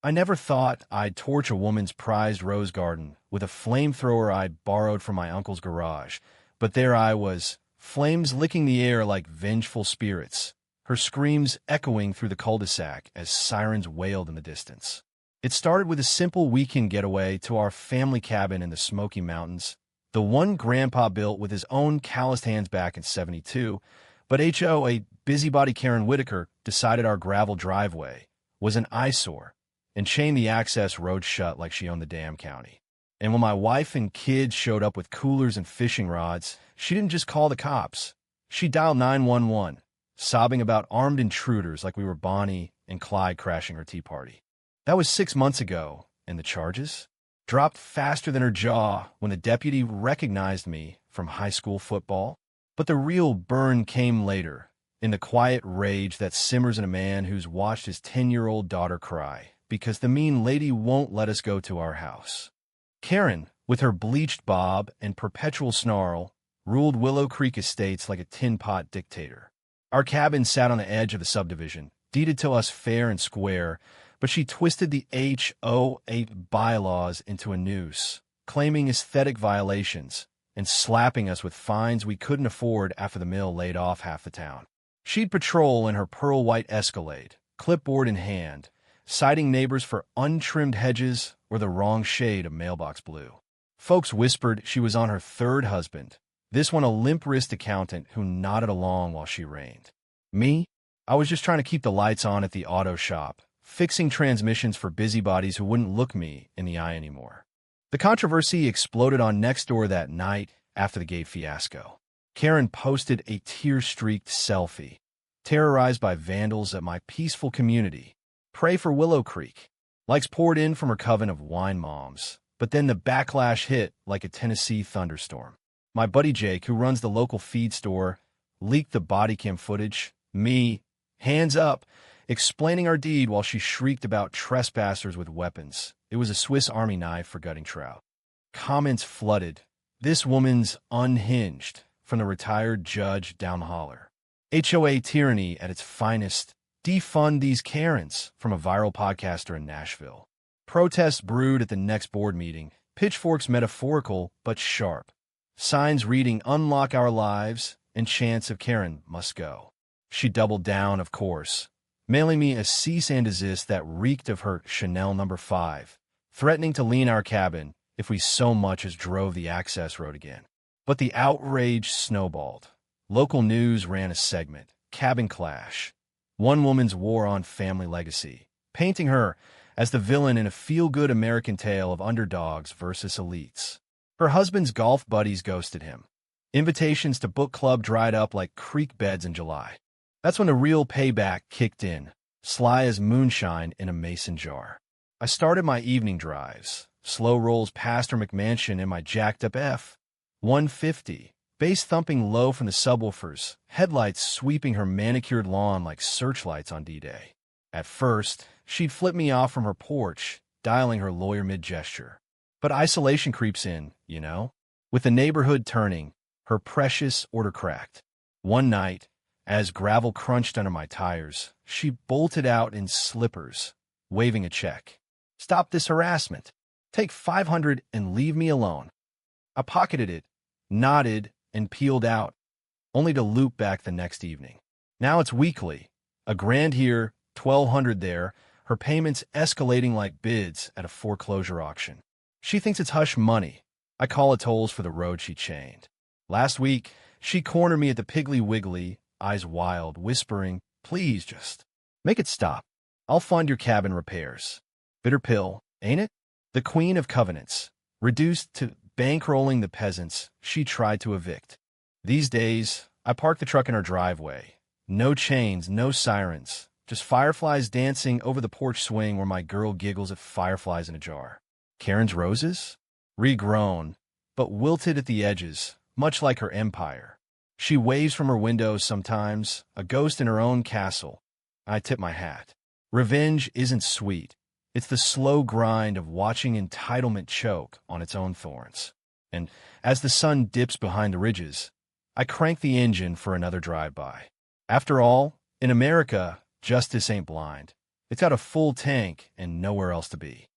I never thought I'd torch a woman's prized rose garden with a flamethrower I'd borrowed from my uncle's garage, but there I was, flames licking the air like vengeful spirits, her screams echoing through the cul-de-sac as sirens wailed in the distance. It started with a simple weekend getaway to our family cabin in the Smoky Mountains, the one Grandpa built with his own calloused hands back in '72, but a busybody Karen Whitaker, decided our gravel driveway was an eyesore and chained the access road shut like she owned the damn county. And when my wife and kids showed up with coolers and fishing rods, she didn't just call the cops. She dialed 911, sobbing about armed intruders like we were Bonnie and Clyde crashing her tea party. That was 6 months ago, and the charges dropped faster than her jaw when the deputy recognized me from high school football. But the real burn came later, in the quiet rage that simmers in a man who's watched his 10-year-old daughter cry because the mean lady won't let us go to our house. Karen, with her bleached bob and perpetual snarl, ruled Willow Creek Estates like a tin pot dictator. Our cabin sat on the edge of the subdivision, deeded to us fair and square, but she twisted the HOA bylaws into a noose, claiming aesthetic violations and slapping us with fines we couldn't afford after the mill laid off half the town. She'd patrol in her pearl-white Escalade, clipboard in hand, citing neighbors for untrimmed hedges or the wrong shade of mailbox blue. Folks whispered she was on her third husband, this one a limp-wrist accountant who nodded along while she reigned. Me? I was just trying to keep the lights on at the auto shop, fixing transmissions for busybodies who wouldn't look me in the eye anymore. The controversy exploded on Nextdoor that night after the gay fiasco. Karen posted a tear-streaked selfie, terrorized by vandals at my peaceful community. Pray for Willow Creek. Likes poured in from her coven of wine moms, but then the backlash hit like a Tennessee thunderstorm. My buddy Jake, who runs the local feed store, leaked the body cam footage, me, hands up, explaining our deed while she shrieked about trespassers with weapons. It was a Swiss Army knife for gutting trout. Comments flooded. This woman's unhinged, from the retired judge down the holler. HOA tyranny at its finest. Defund these Karens, from a viral podcaster in Nashville. Protests brewed at the next board meeting, pitchforks metaphorical but sharp. Signs reading "Unlock Our Lives" and chants of "Karen must go." She doubled down, of course, mailing me a cease and desist that reeked of her Chanel No. 5, threatening to lean our cabin if we so much as drove the access road again. But the outrage snowballed. Local news ran a segment, Cabin Clash, one woman's war on family legacy, painting her as the villain in a feel-good American tale of underdogs versus elites. Her husband's golf buddies ghosted him. Invitations to book club dried up like creek beds in July. That's when the real payback kicked in, sly as moonshine in a mason jar. I started my evening drives, slow rolls past her McMansion in my jacked-up F-150, bass thumping low from the subwoofers, headlights sweeping her manicured lawn like searchlights on D-Day. At first, she'd flip me off from her porch, dialing her lawyer mid-gesture. But isolation creeps in, you know? With the neighborhood turning, her precious order cracked. One night, as gravel crunched under my tires, she bolted out in slippers, waving a check. "Stop this harassment. Take $500 and leave me alone." I pocketed it, nodded, and peeled out, only to loop back the next evening. Now it's weekly. $1,000 here, $1,200 there, her payments escalating like bids at a foreclosure auction. She thinks it's hush money. I call it tolls for the road she chained. Last week, she cornered me at the Piggly Wiggly, eyes wild, whispering, "Please just make it stop. I'll fund your cabin repairs." Bitter pill, ain't it? The queen of covenants, reduced to bankrolling the peasants she tried to evict. These days, I park the truck in her driveway. No chains, no sirens, just fireflies dancing over the porch swing where my girl giggles at fireflies in a jar. Karen's roses? Regrown, but wilted at the edges, much like her empire. She waves from her windows sometimes, a ghost in her own castle. I tip my hat. Revenge isn't sweet. It's the slow grind of watching entitlement choke on its own thorns. And as the sun dips behind the ridges, I crank the engine for another drive-by. After all, in America, justice ain't blind. It's got a full tank and nowhere else to be.